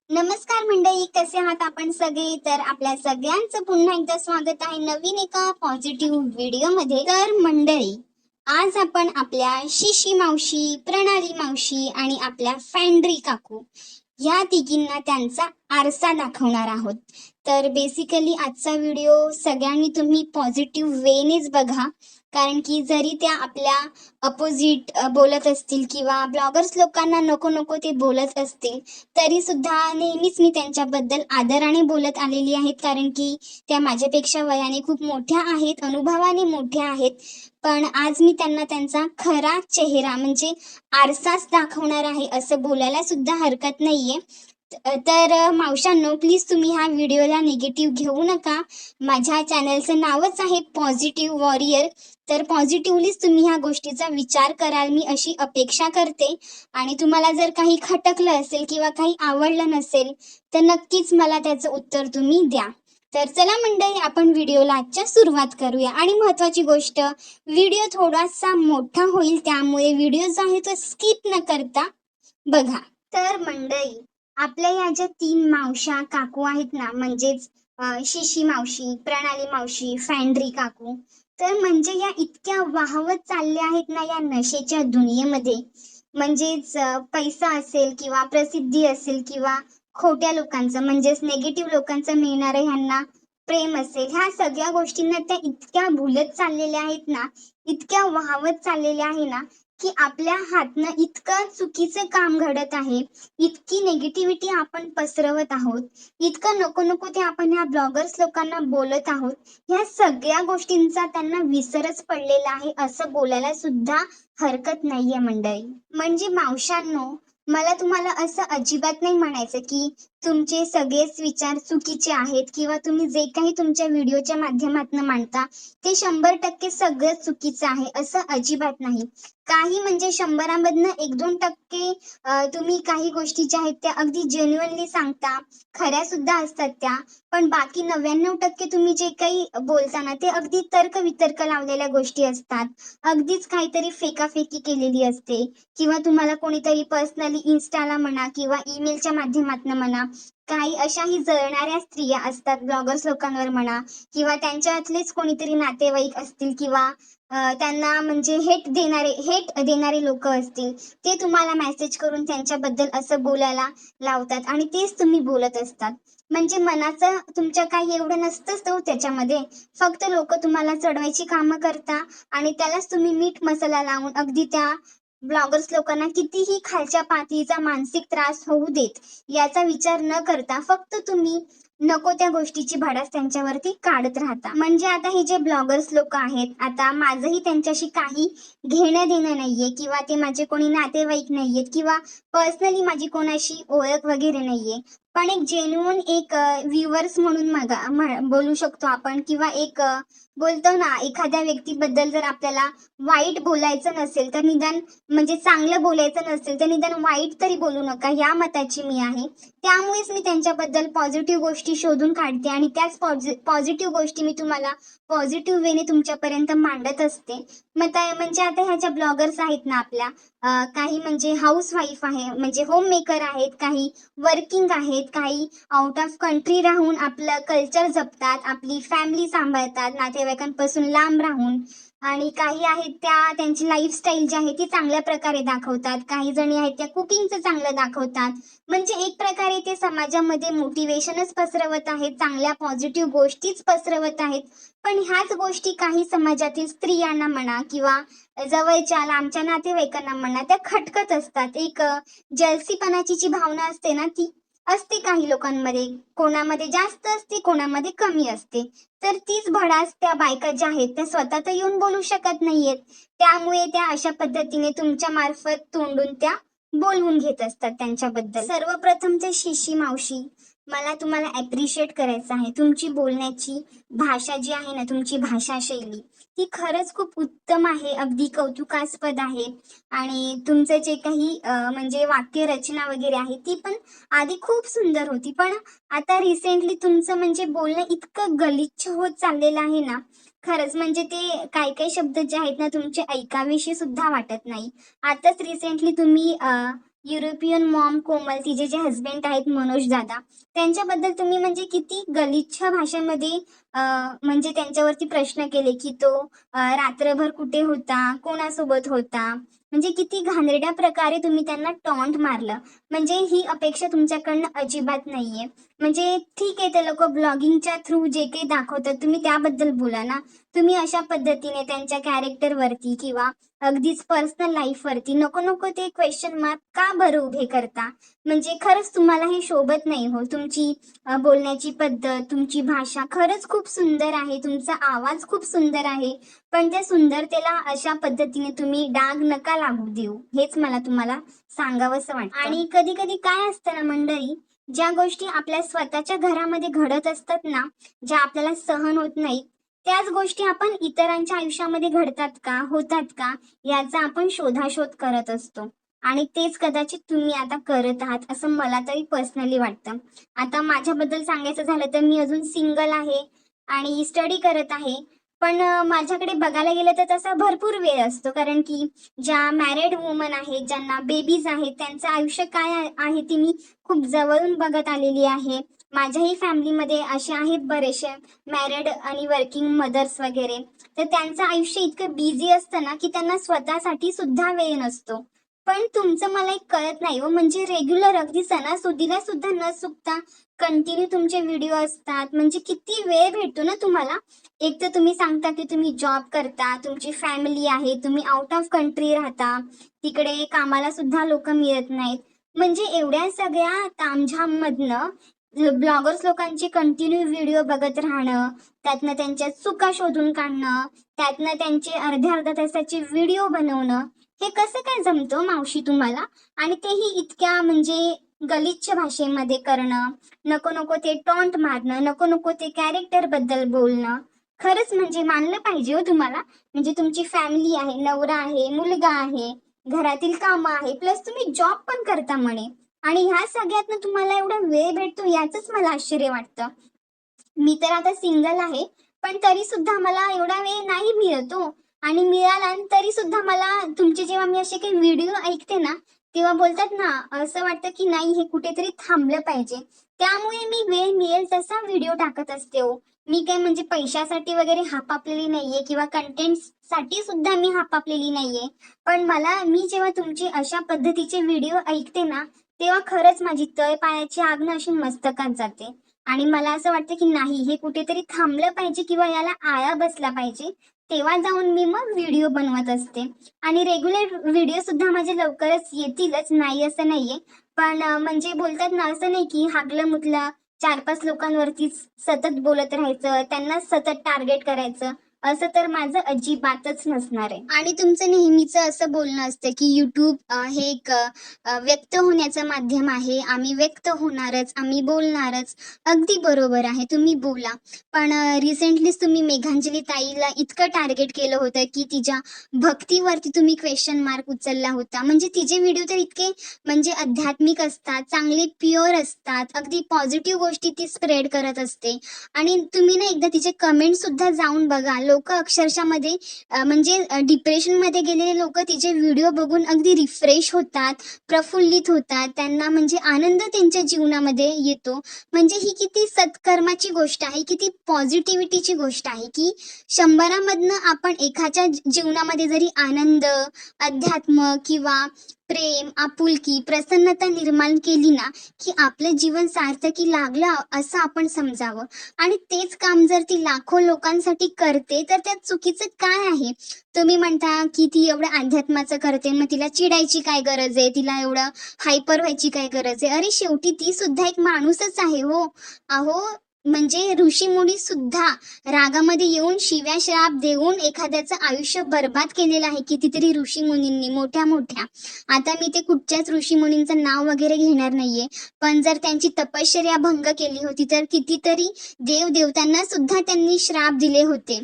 नमस्कार मंडळी, कसे आहात आपण सगळे? तर आपल्या सगळ्यांचं पुन्हा एकदा स्वागत आहे नवीन एका पॉझिटिव्ह व्हिडिओ मध्ये. तर मंडळी, आज आपण आपल्या शिशी मावशी, प्रणाली मावशी आणि आपल्या फॅन्ड्री काकू या तिघींना त्यांचा आरसा दाखवणार आहोत. तर बेसिकली आजचा व्हिडिओ सगळ्यांनी तुम्ही पॉझिटिव्ह वेनेच बघा, कारण की जरी त्या आपल्या अपोजिट बोलत असतील किंवा ब्लॉगर्स लोकांना नको नको ते बोलत असतील, तरी सुद्धा नेहमीच मी त्यांच्याबद्दल आदराने बोलत आलेली आहेत, कारण की त्या माझ्यापेक्षा वयाने खूप मोठ्या आहेत, अनुभवाने मोठ्या आहेत. पण आज मी त्यांना त्यांचा खरा चेहरा म्हणजे आरसाच दाखवणार आहे असं बोलायला सुद्धा हरकत नाहीये. तर मावशांनो, प्लीज तुम्ही ह्या व्हिडिओला निगेटिव्ह घेऊ नका. माझ्या चॅनलचं नावच आहे पॉझिटिव्ह वॉरियर. तर पॉझिटिव्हलीच तुम्ही ह्या गोष्टीचा विचार कराल, मी अशी अपेक्षा करते. आणि तुम्हाला जर काही खटकलं असेल किंवा काही आवडलं नसेल, तर नक्कीच मला त्याचं उत्तर तुम्ही द्या. तर चला मंडळी, आपण व्हिडिओला आजच्या सुरुवात करूया. आणि महत्वाची गोष्ट, व्हिडिओ थोडासा मोठा होईल, त्यामुळे व्हिडिओ जो आहे तो स्किप न करता बघा. तर मंडळी, आपल्या या ज्या 3 मावशा काकू आहेत ना, म्हणजेच शिशी मावशी, प्रणाली मावशी, फॅन्ड्री काकू, तर म्हणजे या इतक्या वाहवत चालल्या आहेत ना या नशेच्या दुनियेमध्ये. म्हणजेच पैसा असेल किंवा प्रसिद्धी असेल किंवा खोट्या लोकांचं म्हणजेच निगेटिव्ह लोकांचं मिळणारं ह्यांना प्रेम असेल, ह्या सगळ्या गोष्टींना त्या इतक्या भुलत चाललेल्या आहेत ना, इतक्या वाहवत चाललेल्या आहे ना, की आपल्या हातनं इतकं चुकीचं काम घडत आहे, इतकी निगेटिव्हिटी आपण पसरवत आहोत, इतकं नको नको ते आपण ह्या ब्लॉगर्स लोकांना बोलत आहोत. ह्या सगळ्या गोष्टींचा त्यांना विसरच पडलेला आहे असं बोलायला सुद्धा हरकत नाहीये मंडळी. म्हणजे मावशांनो, मला तुम्हाला असं अजिबात नाही म्हणायचं की तुमचे सगळेच विचार चुकीचे आहेत किंवा तुम्ही जे काही तुमच्या व्हिडिओच्या माध्यमातून मांडता ते 100% सगळं चुकीचं आहे असं अजिबात नाही. काही म्हणजे 100मधनं 1-2% तुम्ही काही गोष्टी ज्या आहेत त्या अगदी जेन्युइनली सांगता, खऱ्या सुद्धा असतात त्या. पण बाकी 99% तुम्ही जे काही बोलता ना, ते अगदी तर्क-वितर्क लावलेल्या गोष्टी असतात. अगदीच काहीतरी फेकाफेकी केलेली असते किंवा तुम्हाला कोणीतरी पर्सनली इन्स्टाला म्हणा किंवा ईमेलच्या माध्यमातून म्हणा, काही अशाही जळणाऱ्या स्त्रिया असतात ब्लॉगर्स लोकांवर म्हणा, किंवा त्यांच्यातलेच कोणीतरी नातेवाईक असतील किंवा त्यांना म्हणजे हेट देणारे लोक असतील, ते तुम्हाला मेसेज करून त्यांच्याबद्दल असं बोलायला लावतात आणि तेच तुम्ही बोलत असतात. म्हणजे मनाचं तुमच्या काही एवढं नसतंच हो त्याच्यामध्ये. फक्त लोक तुम्हाला चढवायची कामं करता आणि त्यालाच तुम्ही मीठ मसाला लावून अगदी त्या ब्लॉगर्स लोकांना कितीही खालच्या पातळीचा मानसिक त्रास होऊ देत याचा विचार न करता फक्त तुम्ही नको त्या गोष्टीची भडास त्यांच्यावरती काढत राहता. म्हणजे आता हे जे ब्लॉगर्स लोक आहेत, आता माझंही त्यांच्याशी काही घेणं देणं नाहीये किंवा ते माझे कोणी नातेवाईक नाहीयेत किंवा पर्सनली माझी कोणाशी ओळख वगैरे नाहीये. पण एक जेन्युइन एक व्ह्युअर्स म्हणून बोलू शकतो आपण, किंवा एक बोलतो ना, एखाद्या व्यक्तीबद्दल जर आपल्याला वाईट बोलायचं नसेल तर निदान, म्हणजे चांगलं बोलायचं नसेल तर निदान वाईट तरी बोलू नका, या मताची मी आहे. त्यामुळेच मी त्यांच्याबद्दल पॉझिटिव्ह गोष्टी शोधून काढते आणि त्याच पॉझिटिव्ह गोष्टी मी तुम्हाला पॉझिटिव्ह वेने तुमच्यापर्यंत मांडत असते. म्हणजे आता ह्या ज्या ब्लॉगर्स आहेत ना आपल्या, काही म्हणजे हाऊस वाईफ आहे, म्हणजे होम मेकर आहेत, काही वर्किंग आहेत, काही आउट ऑफ कंट्री राहून आपलं कल्चर जपतात, आपली फॅमिली सांभाळतात नातेवाईकांपासून लांब राहून, आणि काही आहेत त्या त्यांची लाईफस्टाईल जी आहे ती चांगल्या प्रकारे दाखवतात, काही जणी आहेत त्या कुकिंगचं चांगलं दाखवतात. म्हणजे एक प्रकारे ते समाजामध्ये मोटिवेशनच पसरवत आहेत, चांगल्या पॉझिटिव्ह गोष्टीच पसरवत आहेत. पण ह्याच गोष्टी काही समाजातील स्त्रियांना म्हणा किंवा जवळच्या लांबच्या नातेवाईकांना म्हणा, त्या खटकत असतात. एक जलसीपणाची जी भावना असते ना, ती असते काही लोकांमध्ये, कोणामध्ये जास्त असते, कोणामध्ये कमी असते. तर तीच भडास त्या बायका ज्या आहेत त्या स्वतः तर येऊन बोलू शकत नाहीयेत, त्यामुळे त्या अशा पद्धतीने तुमच्या मार्फत तोंडून त्या बोलवून घेत असतात त्यांच्याबद्दल. सर्वप्रथम ते शिशी मावशी, मला तुम्हाला ॲप्रिशिएट करायचं आहे. तुमची बोलण्याची भाषा जी आहे ना, तुमची भाषा शैली, ती खरंच खूप उत्तम आहे, अगदी कौतुकास्पद आहे. आणि तुमचं जे काही म्हणजे वाक्यरचना वगैरे आहे ती पण आधी खूप सुंदर होती. पण आता रिसेंटली तुमचं म्हणजे बोलणं इतकं गलिच्छ होत चाललेलं आहे ना, खरंच म्हणजे ते काही काही शब्द जे आहेत ना तुमचे ऐकावेसे सुद्धा वाटत नाही. आताच रिसेंटली तुम्ही युरोपियन मॉम कोमल, तिचे जे हस्बंड आहेत मनोज दादा, त्यांच्याबद्दल तुम्ही म्हणजे किती गलिच्छ भाषेमध्ये म्हणजे त्यांच्यावरती प्रश्न केले, की तो रात्रभर कुठे होता, कोणासोबत होता, म्हणजे किती घाणेरड्या प्रकारे तुम्ही त्यांना टॉन्ट मारलं. म्हणजे ही अपेक्षा तुमच्याकडनं अजिबात नाहीये. म्हणजे ठीक आहे, ते लोक ब्लॉगिंगच्या थ्रू जे काही दाखवतात तुम्ही त्याबद्दल बोला ना. तुम्ही अशा पद्धतीने त्यांच्या कॅरेक्टरवरती किंवा अगदीच पर्सनल लाईफवरती नको नको ते क्वेश्चन मार्क का बरं उभे करता? म्हणजे खरंच तुम्हाला हे शोभत नाही हो. तुमची बोलण्याची पद्धत, तुमची भाषा खरंच खूप सुंदर आहे. तुमचा आवाज खूप सुंदर आहे. पण त्या सुंदरतेला अशा पद्धतीने तुम्ही डाग नका लागू देऊ. हेच मला तुम्हाला सांगावंसं वाटतं. आणि कधी-कधी काय असतं ना मंडळी, ज्या गोष्टी आपल्या स्वतःच्या घरामध्ये घडत असतात ना, ज्या आपल्याला सहन होत नाहीत, त्याच गोष्टी आपण इतरांच्या आयुष्यामध्ये घडतात का, होतात का, याचा आपण शोधाशोध करत असतो. आणि तेच कदाचित तुम्ही आता करत आहात असं मला तरी पर्सनली वाटतं. आता माझ्याबद्दल सांगायचं झालं तर मी अजून सिंगल आहे आणि स्टडी करत आहे. पण माझ्याकडे बघायला गेलं तर तसा भरपूर वेळ असतो, कारण की ज्या मॅरिड वुमन आहेत, ज्यांना बेबीज आहेत, त्यांचं आयुष्य काय आहे ते मी खूप जवळून बघत आलेली आहे. माझ्याही फॅमिलीमध्ये असे आहेत बरेचसे मॅरिड आणि वर्किंग मदर्स वगैरे. तर त्यांचं आयुष्य इतकं बिझी असतं ना, की त्यांना स्वतःसाठी सुद्धा वेळ नसतो. पण तुमचं मला एक कळत नाही हो, म्हणजे रेग्युलर अगदी सणासुदीला सुद्धा न चुकता कंटिन्यू तुमचे व्हिडिओ असतात. म्हणजे किती वेळ भेटतो ना तुम्हाला. एक तर तुम्ही सांगता की तुम्ही जॉब करता, तुमची फॅमिली आहे, तुम्ही आउट ऑफ कंट्री राहता, तिकडे कामाला सुद्धा लोक मिळत नाहीत. म्हणजे एवढ्या सगळ्या तामझाम मधनं ब्लॉगर्स लोकांचे कंटिन्यू व्हिडिओ बघत राहणं, त्यातनं त्यांच्या चुका शोधून काढणं, त्यातनं त्यांचे अर्ध्या अर्ध्या तासाचे व्हिडिओ बनवणं, हे कसं काय जमतं मावशी तुम्हाला? आणि तेही इतक्या म्हणजे गलिच्छ भाषेमध्ये करणं, नको नको ते टॉन्ट मारणं, नको नको ते कॅरेक्टर बद्दल बोलणं. खरंच म्हणजे मानलं पाहिजे हो तुम्हाला. म्हणजे तुमची फॅमिली आहे, नवरा आहे, मुलगा आहे, घरातील कामं आहे, प्लस तुम्ही जॉब पण करता म्हणे. आणि ह्या सगळ्यातनं तुम्हाला एवढा वेळ भेटतो याचंच मला आश्चर्य वाटतं. मी तर आता सिंगल आहे, पण तरी सुद्धा मला एवढा वेळ नाही मिळत हो. आणि मिळाला तरी सुद्धा मला तुमचे जेव्हा मी असे काही व्हिडिओ ऐकते ना, तेव्हा बोलतात ना, असं वाटतं की नाही हे कुठेतरी थांबलं पाहिजे. त्यामुळे मी वेळ मिळेल तसा व्हिडिओ टाकत असते हो. मी काही म्हणजे पैशासाठी वगैरे हापापलेली नाहीये किंवा कंटेंट साठी सुद्धा मी हापापलेली नाहीये. पण मी जेव्हा तुमचे अशा पद्धतीचे व्हिडिओ ऐकते ना, तेव्हा खरंच माझी तळपायाची आग ना अशी मस्तकात जाते. आणि मला असं वाटतं की नाही हे कुठेतरी थांबलं पाहिजे किंवा याला आळा बसला पाहिजे. तेव्हा जाऊन मी मग व्हिडिओ बनवत असते. आणि रेग्युलर व्हिडिओ सुद्धा माझे लवकरच येतीलच, नाही असं नाहीये. पण म्हणजे बोलतात ना, असं नाही की हागलं-मुतलं 4-5 लोकांवरतीच सतत बोलत राहायचं, त्यांना सतत टार्गेट करायचं, असं तर माझं अजिबातच नसणार आहे. आणि तुमचं नेहमीचं असं बोलणं असतं की YouTube हे एक व्यक्त होण्याचं माध्यम आहे. आम्ही व्यक्त होणारच, आम्ही बोलणारच. अगदी बरोबर आहे, तुम्ही बोला. पण रिसेंटलीच तुम्ही मेघांजली ताईला इतकं टार्गेट केलं होतं की तिच्या भक्तीवरती तुम्ही क्वेश्चन मार्क उचलला होता. म्हणजे तिचे व्हिडिओ तर इतके म्हणजे आध्यात्मिक असतात, चांगले प्युअर असतात, अगदी पॉझिटिव्ह गोष्टी ती स्प्रेड करत असते. आणि तुम्ही ना एकदा तिचे कमेंट सुद्धा जाऊन बघा. लोक अक्षरशः मध्ये म्हणजे डिप्रेशनमध्ये गेलेले लोक तिचे व्हिडिओ बघून अगदी रिफ्रेश होतात, प्रफुल्लित होतात. त्यांना म्हणजे आनंद त्यांच्या जीवनामध्ये येतो. म्हणजे ही किती सत्कर्माची गोष्ट आहे, किती पॉझिटिव्हिटीची गोष्ट आहे, की 100मधनं आपण एकाच्या जीवनामध्ये जरी आनंद, अध्यात्म किंवा प्रेम, आपुलकी, प्रसन्नता निर्माण केली ना, की आपलं जीवन सार्थकी लागलं असं आपण समजावं. आणि तेच काम जर ती लाखो लोकांसाठी करते, तर त्यात चुकीचं काय आहे? तुम्ही म्हणता की ती एवढं अध्यात्माचं करते, मग तिला चिडायची काय गरज आहे? तिला एवढं हायपर व्हायची काय गरज आहे? अरे शेवटी ती सुद्धा एक माणूसच आहे हो. अहो, म्हणजे ऋषीमुनी सुद्धा रागामध्ये येऊन शिव्या श्राप देऊन एखाद्याचं आयुष्य बर्बाद केलेलं आहे कितीतरी ऋषीमुनींनी, मोठ्या मोठ्या. आता मी ते कुठच्याच ऋषीमुनींचं नाव वगैरे घेणार नाहीये. पण जर त्यांची तपश्चर्या भंग केली होती तर कितीतरी देवदेवतांना सुद्धा त्यांनी श्राप दिले होते.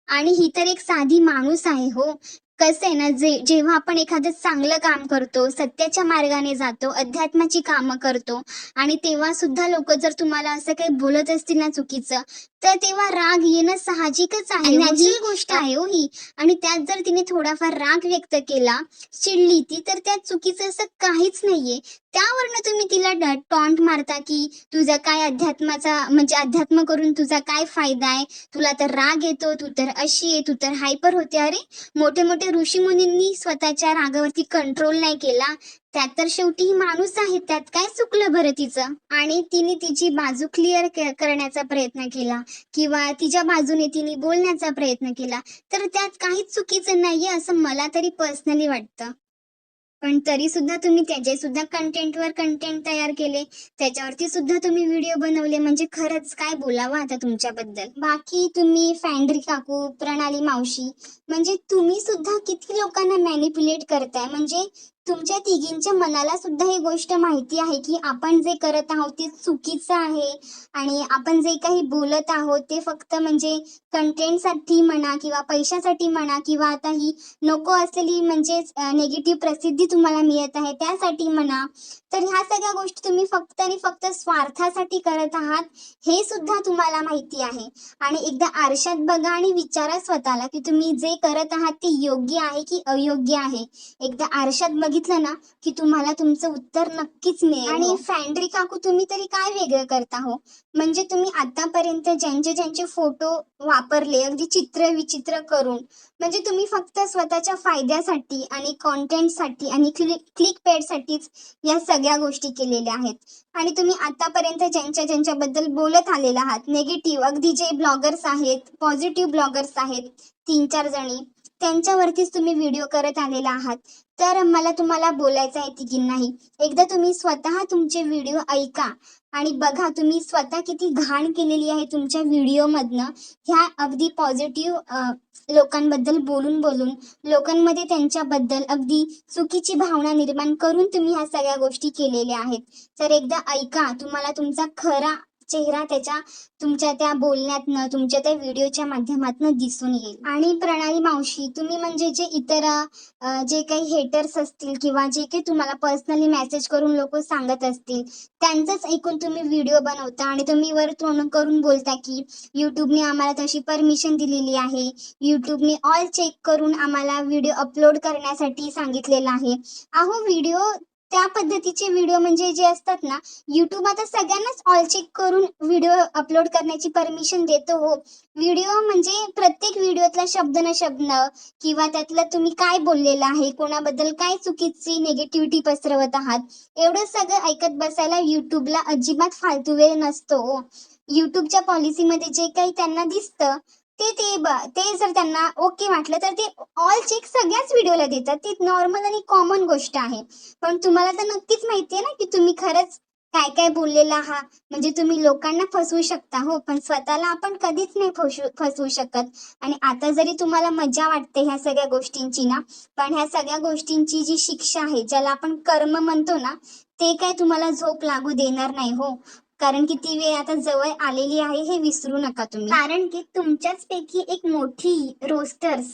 आणि ही तर एक साधी माणूस आहे हो. कसं आहे ना, जेव्हा आपण एखादं चांगलं काम करतो, सत्याच्या मार्गाने जातो, अध्यात्माची कामं करतो आणि तेव्हा सुद्धा लोकं जर तुम्हाला असं काही बोलत असतील ना चुकीचं, तर तेव्हा राग येणं साहजिकच आहे. नॅचरल गोष्ट आहे हो ही. आणि त्यात जर तिने थोडाफार राग व्यक्त केला, चिडली ती, तर त्यात चुकीचं असं काहीच नाहीये. त्यावरनं तुम्ही तिला टॉन्ट मारता, की तुझा काय अध्यात्माचा म्हणजे अध्यात्म करून तुझा काय फायदा आहे? तुला तर राग येतो, तू तर अशी आहे, तू तर हायपर होते. अरे, मोठे मोठे ऋषीमुनींनी स्वतःच्या रागावरती कंट्रोल नाही केला. त्यात तर शेवटी ही माणूस आहे, त्यात काय चुकलं बरं तिचं? आणि तिने तिची बाजू क्लिअर करण्याचा प्रयत्न केला किंवा तिच्या बाजूने तिने बोलण्याचा प्रयत्न केला, तर त्यात काहीच चुकीचं नाहीये असं मला तरी पर्सनली वाटतं. पण तरी सुद्धा तुम्ही त्याचे सुद्धा कंटेंटवर कंटेंट तयार केले. त्याच्यावरती सुद्धा तुम्ही व्हिडिओ बनवले म्हणजे खरंच काय बोलावं आता तुमच्याबद्दल. बाकी तुम्ही फॅन्ड्री काकू, प्रणाली मावशी म्हणजे तुम्ही सुद्धा किती लोकांना मॅनिप्युलेट करताय. म्हणजे तुमच्या तिघींच्या मनाला सुद्धा ही गोष्ट माहिती आहे की आपण जे करत आहोत ते चुकीचं आहे आणि आपण जे काही बोलत आहोत ते फक्त म्हणजे कंटेंटसाठी म्हणा किंवा पैशासाठी म्हणा किंवा आता ही नको असलेली म्हणजेच निगेटिव्ह प्रसिद्धी तुम्हाला मिळत आहे त्यासाठी म्हणा. तर ह्या सगळ्या गोष्टी तुम्ही फक्त आणि फक्त स्वार्थासाठी करत आहात हे सुद्धा तुम्हाला माहिती आहे. आणि एकदा आरशात बघा आणि विचारा स्वतःला की तुम्ही जे करत आहात ते योग्य आहे की अयोग्य आहे. एकदा आरशात बघितलं ना की तुम्हाला तुमचं उत्तर नक्कीच मिळेल. आणि फॅन्ड्री काकू तुम्ही तरी काय वेगळं करता हो? म्हणजे तुम्ही आतापर्यंत ज्यांचे फोटो वापरले अगदी चित्र विचित्र करून म्हणजे तुम्ही फक्त स्वतःच्या फायद्यासाठी आणि कॉन्टेंटसाठी आणि क्लिक या सगळ्या गोष्टी केलेल्या आहेत. आणि तुम्ही आतापर्यंत ज्यांच्याबद्दल बोलत आलेला आहात निगेटिव्ह अगदी जे ब्लॉगर्स आहेत, पॉझिटिव्ह ब्लॉगर्स आहेत 3-4 जणी त्यांच्यावरतीच तुम्ही व्हिडिओ करत आलेला आहात. तर मला तुम्हाला बोलायचं आहे तिघींनाही. एकदा तुम्ही स्वतः तुमचे व्हिडिओ ऐका आणि बघा तुम्ही स्वतः किती घाण केलेली आहे तुमच्या व्हिडिओमधनं. ह्या अगदी पॉझिटिव्ह लोकांबद्दल बोलून लोकांमध्ये त्यांच्याबद्दल अगदी चुकीची भावना निर्माण करून तुम्ही ह्या सगळ्या गोष्टी केलेल्या आहेत. तर एकदा ऐका तुम्हाला तुमचा खरा चेहरा तुमच्या त्या बोलण्यातनं तुमच्या त्या व्हिडिओच्या माध्यमातून दिसून येईल. आणि प्रणाली मावशी तुम्ही म्हणजे जे इतर जे काही हेटर्स असतील किंवा जे काही तुम्हाला पर्सनली मेसेज करून लोक सांगत असतील त्यांचंच ऐकून तुम्ही व्हिडिओ बनवता आणि तुम्ही वर तोंड करून बोलता की युट्यूबने आम्हाला तशी परमिशन दिलेली आहे, युट्यूबने ऑल चेक करून आम्हाला व्हिडिओ अपलोड करण्यासाठी सांगितलेलं आहे. अहो व्हिडिओ त्या पद्धतीचे व्हिडिओ म्हणजे जे असतात ना युट्यूब आता सगळ्यांनाच ऑल चेक करून व्हिडिओ अपलोड करण्याची परमिशन देतो हो. व्हिडिओ म्हणजे प्रत्येक व्हिडिओतला शब्द न शब्द किंवा त्यातलं तुम्ही काय बोललेलं आहे, कोणाबद्दल काय चुकीची निगेटिव्हिटी पसरवत आहात, एवढं सगळं ऐकत बसायला युट्यूबला अजिबात फालतू वेळ नसतो. युट्यूबच्या पॉलिसीमध्ये जे काही त्यांना दिसतं ते जर त्यांना ओके वाटलं तर ते ऑल चेक सगळ्याच व्हिडिओला देतात. ती नॉर्मल आणि कॉमन गोष्ट आहे. पण तुम्हाला तर नक्कीच माहिती आहे ना की तुम्ही खरंच काय काय बोललेला आहात. म्हणजे तुम्ही लोकांना फसवू शकता हो पण स्वतःला आपण कधीच नाही फसवू शकत. आणि आता जरी तुम्हाला मजा वाटते ह्या सगळ्या गोष्टींची ना पण ह्या सगळ्या गोष्टींची जी शिक्षा आहे ज्याला आपण कर्म म्हणतो ना ते काय तुम्हाला झोप लागू देणार नाही हो. कारण की ती वेळ आता जवळ आलेली आहे हे विसरू नका तुम्ही. कारण की तुमच्याच पैकी एक मोठी रोस्टर्स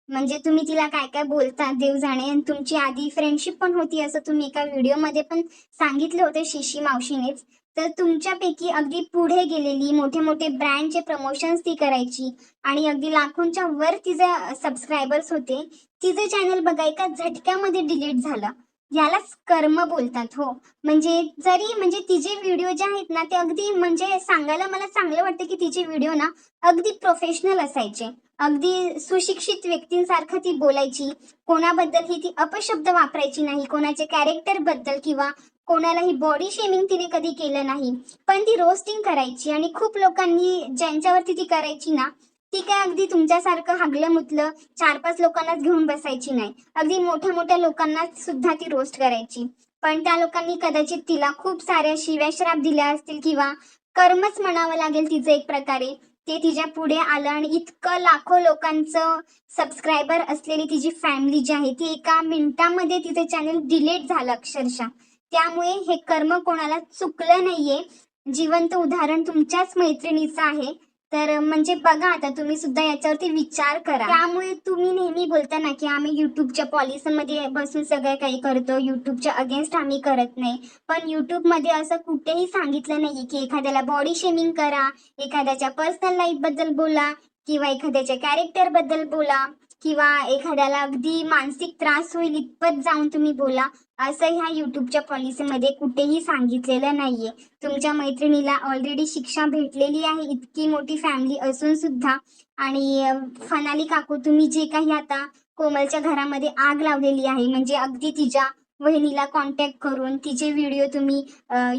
म्हणजे तुम्ही तिला काय काय बोलता देव जाणे आणि तुमची आधी फ्रेंडशिप पण होती असं तुम्ही एका व्हिडिओमध्ये पण सांगितलं होतं शिशी मावशीनेच. तर तुमच्यापैकी अगदी पुढे गेलेली मोठे मोठे ब्रँडचे प्रमोशन्स ती करायची आणि अगदी लाखोंच्या वर तिचे सबस्क्रायबर्स होते. तिचं चॅनल बघा एका झटक्यामध्ये डिलीट झालं. यालाच कर्म बोलतात हो. म्हणजे जरी म्हणजे तिचे व्हिडिओ जे आहेत ना ते अगदी म्हणजे सांगायला मला चांगलं वाटतं की तिचे व्हिडिओ ना अगदी प्रोफेशनल असायचे. अगदी सुशिक्षित व्यक्तींसारखं ती बोलायची. कोणाबद्दलही ती अपशब्द वापरायची नाही. कोणाचे कॅरेक्टर बद्दल किंवा कोणालाही बॉडी शेमिंग तिने कधी केलं नाही. पण ती रोस्टिंग करायची आणि खूप लोकांनी ज्यांच्यावरती ती करायची ना ती काय अगदी तुमच्यासारखं हागलं मुतलं 4-5 लोकांनाच घेऊन बसायची नाही. अगदी मोठ्या मोठ्या लोकांना सुद्धा ती रोस्ट करायची. पण त्या लोकांनी कदाचित तिला खूप साऱ्या शिव्याश्राप दिल्या असतील किंवा कर्मच म्हणावं लागेल तिचं एक प्रकारे. ते तिच्या पुढे आलं आणि इतकं लाखो लोकांचं सबस्क्रायबर असलेली तिची फॅमिली जी आहे ती एका मिनिटामध्ये तिचं चॅनल डिलीट झालं अक्षरशः. त्यामुळे हे कर्म कोणाला चुकलं नाहीये. जिवंत उदाहरण तुमच्याच मैत्रिणीचं आहे. तर म्हणजे बघा, आता तुम्ही सुद्धा याच्यावरती विचार करा. त्यामुळे तुम्ही नेहमी बोलता ना की आम्ही युट्यूबच्या पॉलिसीमध्ये बसून सगळं काही करतो, युट्यूबच्या अगेन्स्ट आम्ही करत नाही. पण युट्यूबमध्ये असं कुठेही सांगितलं नाही की एखाद्याला बॉडी शेमिंग करा, एखाद्याच्या पर्सनल लाईफ बद्दल बोला किंवा एखाद्याच्या कॅरेक्टर बद्दल बोला किंवा एखाद्याला अगदी मानसिक त्रास होईल इतपत जाऊन तुम्ही बोला, असं ह्या युट्यूबच्या पॉलिसीमध्ये कुठेही सांगितलेलं नाहीये. तुमच्या मैत्रिणीला ऑलरेडी शिक्षा भेटलेली आहे, इतकी मोठी फॅमिली असून सुद्धा. आणि फनाली काकू, तुम्ही जे काही आता कोमलच्या घरामध्ये आग लावलेली आहे, म्हणजे अगदी तिच्या वहिनीला कॉन्टॅक्ट करून तिचे व्हिडिओ तुम्ही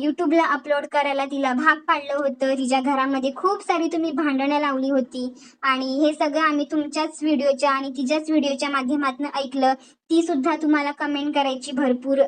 यूट्यूबला अपलोड करायला तिला भाग पाडलं होतं. तिच्या घरामध्ये खूप सारी तुम्ही भांडणं लावली होती आणि हे सगळं आम्ही तुमच्याच व्हिडिओच्या आणि तिच्याच व्हिडिओच्या माध्यमातून ऐकलं. ती सुद्धा तुम्हाला कमेंट करायची भरपूर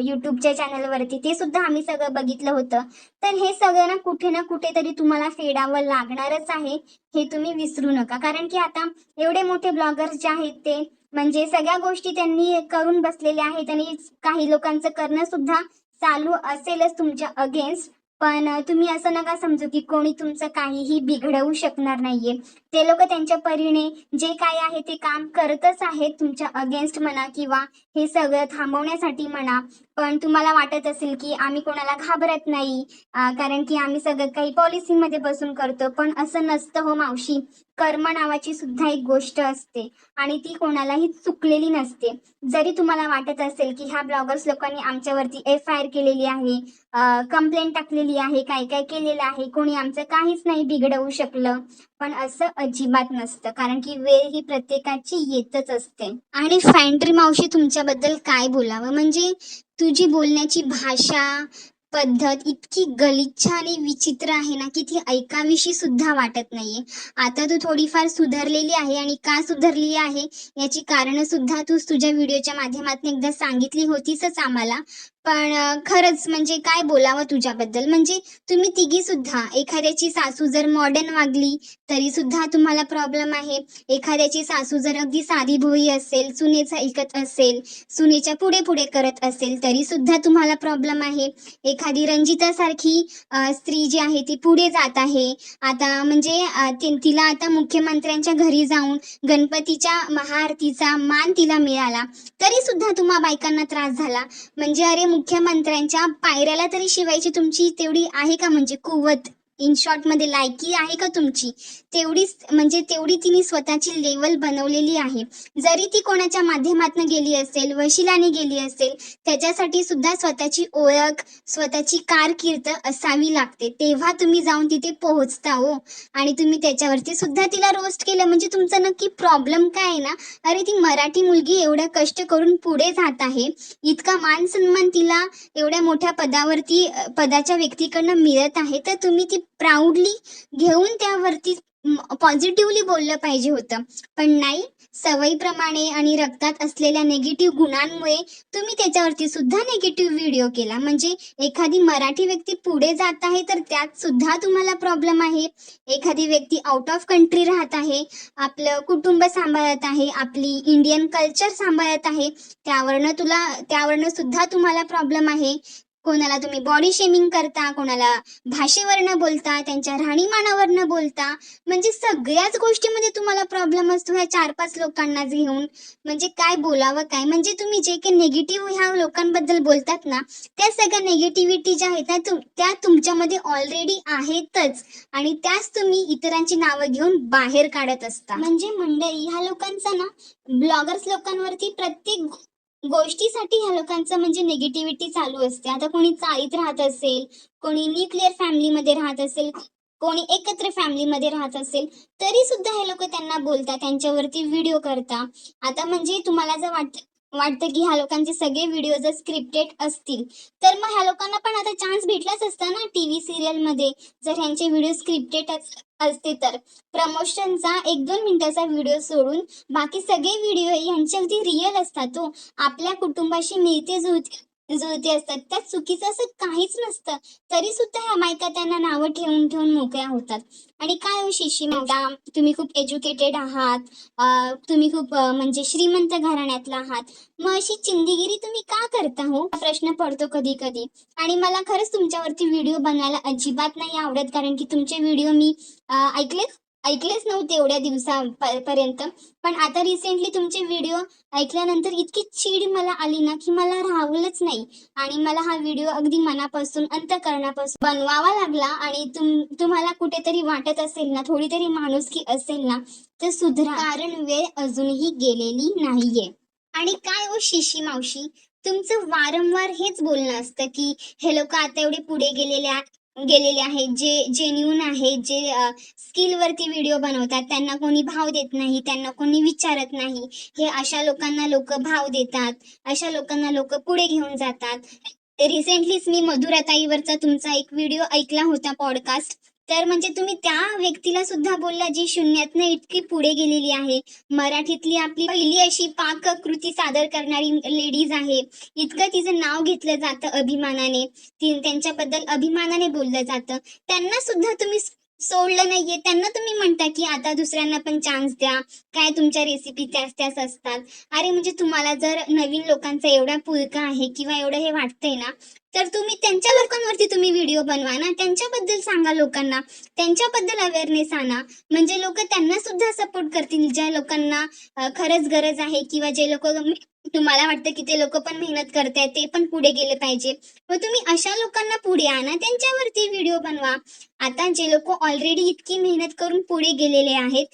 यूट्यूबच्या चॅनलवरती, ते सुद्धा आम्ही सगळं बघितलं होतं. तर हे सगळं ना कुठेतरी तुम्हाला फेडावं लागणारच आहे, हे तुम्ही विसरू नका. कारण की आता एवढे मोठे ब्लॉगर्स जे आहेत ते म्हणजे सगळ्या गोष्टी त्यांनी करून बसलेले आहेत आणि काही लोकांचं करणं सुद्धा चालू असेलच तुमच्या अगेन्स्ट. पण तुम्ही असं नका समजू की कोणी तुमचं काहीही बिघडवू शकणार नाहीये. ते लोक त्यांच्या परीने जे काय आहे ते काम करतच आहेत, तुमच्या अगेन्स्ट म्हणा किंवा हे सगळं थांबवण्यासाठी म्हणा. पण तुम्हाला वाटत असेल की आम्ही कोणाला घाबरत नाही, कारण की आम्ही सगळं काही पॉलिसीमध्ये बसून करतो. पण असं नसतं हो मावशी. कर्म नावाची सुद्धा एक गोष्ट असते आणि ती कोणालाही चुकलेली नसते. जरी तुम्हाला वाटत असेल की ह्या ब्लॉगर्स लोकांनी आमच्यावरती FIR केलेली आहे, कंप्लेंट टाकलेली आहे, काय काय केलेलं आहे, कोणी आमचं काहीच नाही बिघडवू शकलं, पण असं अजिबात नसतं. कारण की वेळ ही प्रत्येकाची येतच असते. आणि फॅन्ड्री मावशी, तुमच्याबद्दल काय बोलावं, म्हणजे तुझी बोलण्याची भाषा पद्धत इतकी गलिच्छ आणि विचित्र आहे ना की ती ऐकावीशी सुद्धा वाटत नाहीये. आता तू थोडीफार सुधारलेली आहे आणि का सुधारली आहे याची कारण सुद्धा तू तुझ्या व्हिडिओच्या माध्यमातून एकदा सांगितली होतीसच आम्हाला. पण खरंच म्हणजे काय बोलावं तुझ्याबद्दल. म्हणजे तुम्ही तिघी सुद्धा, एखाद्याची सासू जर मॉडर्न वागली तरी सुद्धा तुम्हाला प्रॉब्लेम आहे. एखाद्याची सासू जर अगदी साधी भोळी असेल, सुनेचं ऐकत असेल, सुनेच्या पुढे पुढे करत असेल तरी सुद्धा तुम्हाला प्रॉब्लेम आहे. एखादी रंजितासारखी स्त्री जी आहे ती पुढे जात आहे. आता म्हणजे तिला आता मुख्यमंत्र्यांच्या घरी जाऊन गणपतीच्या महाआरतीचा मान तिला मिळाला तरी सुद्धा तुम्हा बायकांना त्रास झाला. म्हणजे अरे, मुख्यमंत्र्यांच्या पायऱ्याला तरी शिवायची तुमची तेवढी आहे का, म्हणजे कुवत, इन शॉर्ट मध्ये लायकी आहे का तुमची? तेवढीच म्हणजे तेवढी तिने स्वतःची लेवल बनवलेली आहे. जरी ती कोणाच्या माध्यमातून गेली असेल, वशिलाने गेली असेल, त्याच्यासाठी सुद्धा स्वतःची ओळख, स्वतःची कारकीर्द असावी लागते, तेव्हा तुम्ही जाऊन तिथे पोहोचता हो. आणि तुम्ही त्याच्यावरती सुद्धा तिला रोस्ट केलं, म्हणजे तुमचा नक्की प्रॉब्लेम काय आहे ना? अरे, ती मराठी मुलगी एवढ्या कष्ट करून पुढे जात आहे, इतका मान सन्मान तिला एवढ्या मोठ्या पदावरती पदाच्या व्यक्तीकडनं मिळत आहे, तर तुम्ही ती प्राऊडली घेऊन त्यावरती पॉझिटिव्हली बोललं पाहिजे होतं. पण नाही, सवयीप्रमाणे आणि रक्तात असलेल्या नेगेटिव्ह गुणांमुळे तुम्ही त्याच्यावरती सुद्धा नेगेटिव्ह व्हिडिओ केला. म्हणजे एखादी मराठी व्यक्ती पुढे जात आहे तर त्यात सुद्धा तुम्हाला प्रॉब्लेम आहे. एखादी व्यक्ती आउट ऑफ कंट्री राहत आहे, आपलं कुटुंब सांभाळत आहे, आपली इंडियन कल्चर सांभाळत आहे, त्यावरनं सुद्धा तुम्हाला प्रॉब्लेम आहे. कोणाला तुम्ही बॉडी शेमिंग करता, कोणाला भाषेवरनं बोलता, त्यांच्या राहणीमानावरनं बोलता, म्हणजे सगळ्याच गोष्टीमध्ये तुम्हाला प्रॉब्लेम असतो ह्या 4-5 लोकांनाच घेऊन. म्हणजे काय बोलावं काय, म्हणजे तुम्ही जे काही निगेटिव्ह ह्या लोकांबद्दल बोलतात ना, त्या सगळ्या निगेटिव्हिटी ज्या आहेत ना त्या तुमच्यामध्ये ऑलरेडी आहेतच आणि त्याच तुम्ही इतरांची नावं घेऊन बाहेर काढत असता. म्हणजे मंडळी, ह्या लोकांचा ना, ब्लॉगर्स लोकांवरती प्रत्येक गोष्टीसाठी ह्या लोकांचं म्हणजे निगेटिव्हिटी चालू असते. आता कोणी चाळीत राहत असेल, कोणी न्यूक्लिअर फॅमिलीमध्ये राहत असेल, कोणी एकत्र फॅमिलीमध्ये राहत असेल, तरी सुद्धा हे लोक त्यांना बोलतात, त्यांच्यावरती व्हिडिओ करता. आता म्हणजे तुम्हाला जर वाटतं की ह्या लोकांचे सगळे व्हिडिओ जर स्क्रिप्टेड असतील तर मग ह्या लोकांना पण आता चान्स भेटलाच असता ना टीव्ही सिरियल मध्ये, जर ह्यांचे व्हिडिओ स्क्रिप्टेड असते तर. प्रमोशनचा 1-2 मिनिटाचा व्हिडिओ सोडून बाकी सगळे व्हिडिओ यांचे अगदी रिअल असतात. तो आपल्या कुटुंबाशी मिळते जुळते असतात. त्यात चुकीचं असं काहीच नसतं. तरी सुद्धा ह्या बायका त्यांना नावं ठेवून ठेवून मोकळ्या होतात. आणि काय हो शिशी मॅडम, तुम्ही खूप एज्युकेटेड आहात, तुम्ही खूप म्हणजे श्रीमंत घराण्यातला आहात, मग अशी चिंदीगिरी तुम्ही का करता हो? हा प्रश्न पडतो कधी कधी. आणि मला खरंच तुमच्यावरती व्हिडिओ बनवायला अजिबात नाही आवडत, कारण की तुमचे व्हिडिओ मी ऐकलेच नव्हते एवढ्या दिवसापर्यंत. पण आता रिसेंटली तुमचे व्हिडिओ ऐकल्यानंतर इतकी चीड मला आली ना, की मला राहवलंच नाही. आणि मला हा व्हिडिओ अगदी मनापासून अंतःकरणापासून बनवावा लागला. आणि तुम्हाला कुठेतरी वाटत असेल ना, थोडी तरी माणुसकी असेल ना, तर सुधरा, कारण वेळ अजूनही गेलेली नाहीये. आणि काय हो शिशी मावशी, तुमचं वारंवार हेच बोलणं असतं की हे लोक आता एवढे पुढे गेलेले आहेत, जे जेन्युन आहेत, जे स्किल वरती व्हिडिओ बनवतात, त्यांना कोणी भाव देत नाही, त्यांना कोणी विचारत नाही. हे अशा लोकांना लोक भाव देतात, अशा लोकांना लोक पुढे घेऊन जातात. रिसेंटलीच मी मधुराताईवरचा तुमचा एक व्हिडिओ ऐकला होता, पॉडकास्ट. तर म्हणजे तुम्ही त्या व्यक्तीला सुद्धा बोलला जी शून्यातनं इतकी पुढे गेलेली आहे. मराठीतली आपली पहिली अशी पाककृती सादर करणारी लेडीज आहे. इतकं तिचं नाव घेतलं जातं अभिमानाने, त्यांच्याबद्दल अभिमानाने बोललं जातं. त्यांना सुद्धा तुम्ही सोडलं नाहीये. त्यांना तुम्ही म्हणता की आता दुसऱ्यांना पण चान्स द्या, काय तुमच्या रेसिपी त्याच त्याच असतात. अरे म्हणजे तुम्हाला जर नवीन लोकांचा एवढा पुळका आहे किंवा एवढं हे वाटतंय ना, तर तुम्ही त्यांच्या लोकांवरती तुम्ही व्हिडिओ बनवा ना, त्यांच्याबद्दल सांगा लोकांना, त्यांच्याबद्दल अवेअरनेस आणा. म्हणजे लोक त्यांना सुद्धा सपोर्ट करतील, ज्या लोकांना खरंच गरज आहे, किंवा जे लोक तुम्हाला वाटतं की ते लोक पण मेहनत करतायत, ते पण पुढे गेले पाहिजे. मग तुम्ही अशा लोकांना पुढे आणा, त्यांच्यावरती व्हिडिओ बनवा. आता जे लोक ऑलरेडी इतकी मेहनत करून पुढे गेलेले आहेत,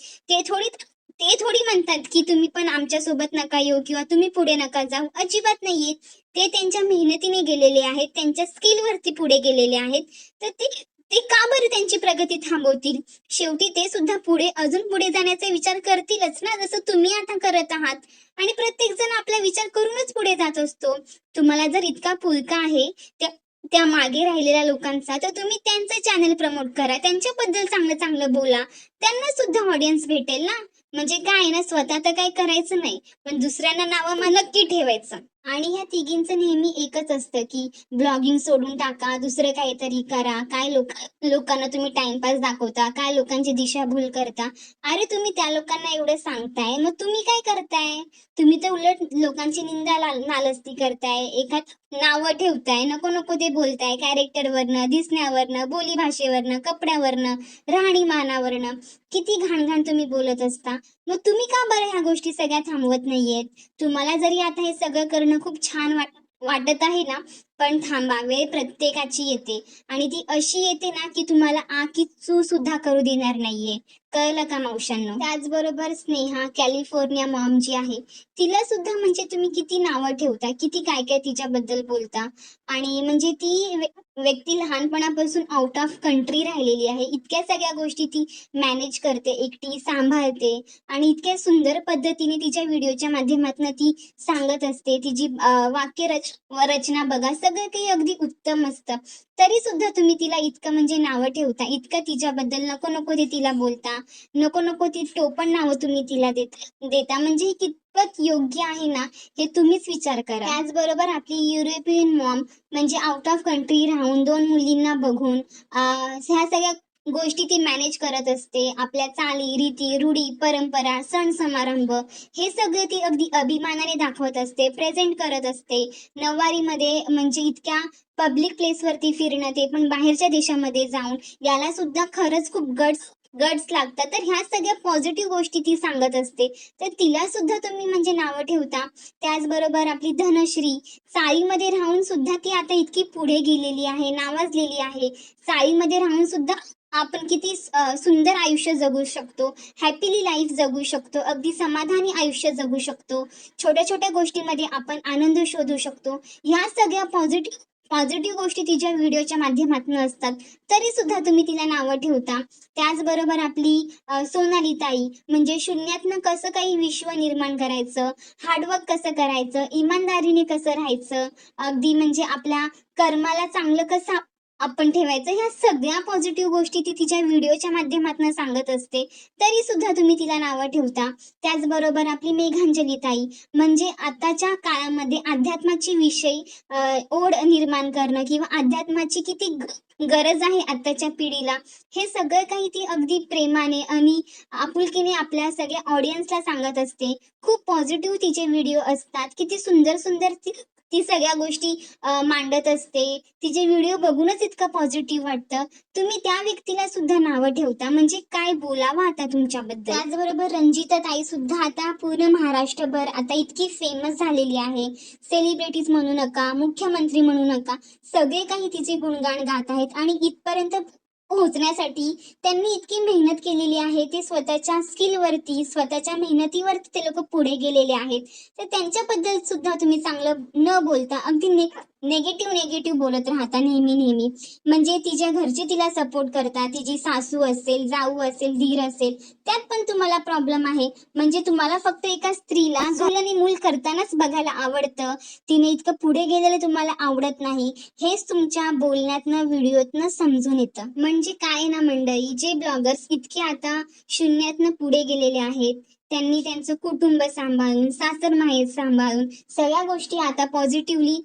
ते थोडी म्हणतात की तुम्ही पण आमच्या सोबत नका येऊ किंवा तुम्ही पुढे नका जाऊ. अजिबात नाहीये. ते त्यांच्या मेहनतीने गेलेले आहेत, त्यांच्या स्किल वरती पुढे गेलेले आहेत. तर ते ते का बरं त्यांची प्रगती थांबवतील? शेवटी ते सुद्धा पुढे, अजून पुढे जाण्याचा विचार करतीलच ना, जसं तुम्ही आता करत आहात. आणि प्रत्येक जण आपला विचार करूनच पुढे जात असतो. तुम्हाला जर इतका पुलका आहे त्या मागे राहिलेल्या लोकांचा, तर तुम्ही त्यांचं चॅनल प्रमोट करा, त्यांच्याबद्दल चांगलं चांगलं बोला. त्यांना सुद्धा ऑडियन्स भेटेल ना. म्हणजे काय ना, स्वतः तर काही करायचं नाही, पण दुसऱ्यांना नावं मग नक्की ठेवायचं. आणि ह्या तिघींचं नेहमी एकच असतं की ब्लॉगिंग सोडून टाका, दुसरं काहीतरी करा. काय लोकांना तुम्ही टाइमपास दाखवता, काय लोकांची दिशाभूल करता. अरे तुम्ही त्या लोकांना एवढं सांगताय, मग तुम्ही काय करताय? तुम्ही तर उलट लोकांची निंदा नालस्ती करताय, एखाद नावं ठेवताय, नको नको ते बोलताय, कॅरेक्टरवरनं, दिसण्यावरनं, बोली भाषेवरनं, कपड्यावरनं, राहणीमानावरनं. किती घाण घाण तुम्ही बोलत असता. मग तुम्ही का बरं ह्या गोष्टी सगळ्या थांबवत नाहीयेत? तुम्हाला जरी आता हे सगळं करणं खूप छान वाटत आहे ना, पण थांबा, वेळ प्रत्येकाची येते. आणि ती अशी येते ना, की तुम्हाला आकी चू सुद्धा करू देणार नाहीये. कळलं का मावशांनो? त्याचबरोबर स्नेहा, कॅलिफोर्निया मॉम जी आहे, तिला सुद्धा म्हणजे तुम्ही किती नावं ठेवता, किती काय काय तिच्याबद्दल बोलता. आणि म्हणजे ती व्यक्ती लहानपणापासून आउट ऑफ कंट्री राहिलेली आहे. इतक्या सगळ्या गोष्टी ती मॅनेज करते, एकटी सांभाळते. आणि इतक्या सुंदर पद्धतीने तिच्या व्हिडिओच्या माध्यमातून ती सांगत असते. तिची रचना बघा, सगळं काही अगदी उत्तम असतं. तरी सुद्धा तुम्ही तिला इतकं म्हणजे नावं ठेवता, इतकं तिच्याबद्दल नको नको ते तिला बोलता, नको नको ती टोपण नावं तुम्ही तिला देता. म्हणजे हे कितपत योग्य आहे ना, हे तुम्हीच विचार करा. त्याचबरोबर आपली युरोपियन मॉम, म्हणजे आउट ऑफ कंट्री राहून 2 मुलींना बघून ह्या सगळ्या गोष्टी ती मॅनेज करत असते. आपल्या चाली, रीती, रूढी, परंपरा, सण समारंभ, हे सगळं ती अगदी अभिमानाने दाखवत असते, प्रेझेंट करत असते. नऊवारीमध्ये म्हणजे इतक्या पब्लिक प्लेसवरती फिरणं, ते पण बाहेरच्या देशामध्ये जाऊन, याला सुद्धा खरंच खूप गट्स लागतात. तर ह्या सगळ्या पॉझिटिव्ह गोष्टी ती सांगत असते. तर तिला सुद्धा तुम्ही म्हणजे नावं ठेवता. त्याचबरोबर आपली धनश्री, चाळीमध्ये राहून सुद्धा ती आता इतकी पुढे गेलेली आहे, नावाजलेली आहे. चाळीमध्ये राहून सुद्धा आपण किती सुंदर आयुष्य जगू शकतो, हॅपीली लाईफ जगू शकतो, अगदी समाधानी आयुष्य जगू शकतो. छोट्या छोट्या गोष्टीमध्ये आपण आनंद शोधू शकतो. ह्या सगळ्या पॉझिटिव्ह गोष्टी तिच्या व्हिडिओच्या माध्यमातून असतात. तरी सुद्धा तुम्ही तिला नावं ठेवता. त्याचबरोबर आपली सोनाली ताई, म्हणजे शून्यातनं कसं काही विश्व निर्माण करायचं, हार्डवर्क कसं करायचं, इमानदारीने कसं राहायचं, अगदी म्हणजे आपल्या कर्माला चांगलं कसं आपण ठेवायचं. ह्या सगळ्या पॉझिटिव्ह गोष्टी ती तिच्या व्हिडिओच्या माध्यमातून सांगत असते, तरी सुद्धा तुम्ही तिला नावं ठेवता. त्याचबरोबर आपली मेघांजली ताई, म्हणजे आताच्या काळामध्ये अध्यात्माची विषयी ओढ निर्माण करणं किंवा अध्यात्माची किती गरज आहे आताच्या पिढीला, हे सगळं काही ती अगदी प्रेमाने आणि आपुलकीने आपल्या सगळ्या ऑडियन्सला सांगत असते. खूप पॉझिटिव्ह तिचे व्हिडिओ असतात. किती सुंदर सुंदर ती ती सगळ्या गोष्टी मांडत असते. तिचे व्हिडिओ बघूनच इतकं पॉझिटिव्ह वाटतं. तुम्ही त्या व्यक्तीला सुद्धा नावं ठेवता, म्हणजे काय बोलावं आता तुमच्याबद्दल. त्याचबरोबर रंजिता ताई सुद्धा आता पूर्ण महाराष्ट्रभर आता इतकी फेमस झालेली आहे. सेलिब्रिटीज म्हणू नका, मुख्यमंत्री म्हणू नका, सगळे काही तिचे गुणगान गात आहेत आणि इथपर्यंत पोहोचण्यासाठी त्यांनी इतकी मेहनत केलेली आहे. ते स्वतःच्या स्किलवरती, स्वतःच्या मेहनतीवरती ते लोक पुढे गेलेले आहेत. तर त्यांच्याबद्दल सुद्धा तुम्ही चांगलं न बोलता अगदी नेगेटिव्ह बोलत राहता नेहमी. म्हणजे तिच्या घरचे तिला सपोर्ट करतात, तिची सासू असेल, जाऊ असेल, धीर असेल, त्यात पण तुम्हाला प्रॉब्लेम आहे. म्हणजे तुम्हाला फक्त एका स्त्रीला झोल आणि मूल करतानाच बघायला आवडतं, तिने इतकं पुढे गेलेलं तुम्हाला आवडत नाही. हेच तुमच्या बोलण्यातनं, व्हिडिओतनं समजून येतं. म्हणजे काय ना मंडळी, जे ब्लॉगर्स इतके आता शून्यातनं पुढे गेलेले आहेत, त्यांनी त्यांचं कुटुंब सांभाळून, सासर माहेर सांभाळून सगळ्या गोष्टी आता पॉझिटिव्हली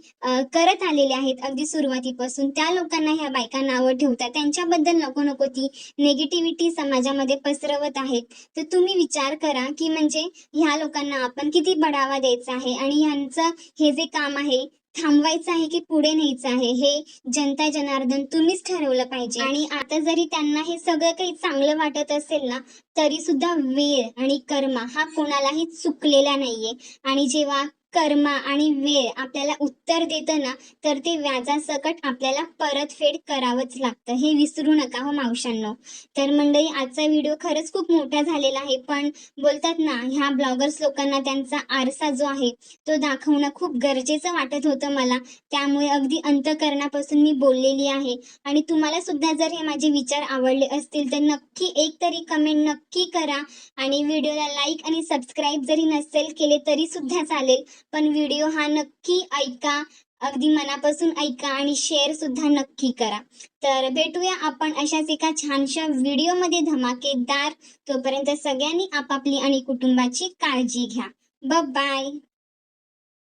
करत आलेले आहेत अगदी सुरुवातीपासून. त्या लोकांना ह्या बायका नावं ठेवतात, त्यांच्याबद्दल नको ती नेगेटिव्हिटी समाजामध्ये पसरवत आहेत. तर तुम्ही विचार करा की म्हणजे ह्या लोकांना आपण किती बढावा द्यायचा आहे आणि ह्यांचं हे जे काम आहे थांबवायचं आहे की पुढे न्यायचं आहे, हे जनता जनार्दन तुम्हीच ठरवलं पाहिजे. आणि आता जरी त्यांना हे सगळं काही चांगलं वाटत असेल ना, तरी सुद्धा वेळ आणि कर्म हा कोणालाही चुकलेला नाहीये. आणि जेव्हा कर्म आणि वेळ आपल्याला उत्तर देतं ना, तर ते व्याजासकट आपल्याला परतफेड करावंच लागतं. हे विसरू नका हो मावशांनो. तर मंडळी, आजचा व्हिडिओ खरंच खूप मोठा झालेला आहे, पण बोलतात ना, ह्या ब्लॉगर्स लोकांना त्यांचा आरसा जो आहे तो दाखवणं खूप गरजेचं वाटत होतं मला. त्यामुळे अगदी अंतःकरणापासून मी बोललेली आहे. आणि तुम्हाला सुद्धा जर हे माझे विचार आवडले असतील तर नक्की एक तरी कमेंट नक्की करा. आणि व्हिडिओला लाईक आणि सबस्क्राईब जरी नसेल केले तरी सुद्धा चालेल, पण व्हिडिओ हा नक्की ऐका, अगदी मनापासून ऐका आणि शेअर सुद्धा नक्की करा. तर भेटूया आपण अशाच एका छानशा व्हिडिओमध्ये धमाकेदार. तोपर्यंत सगळ्यांनी आपापली आणि कुटुंबाची काळजी घ्या. बाय.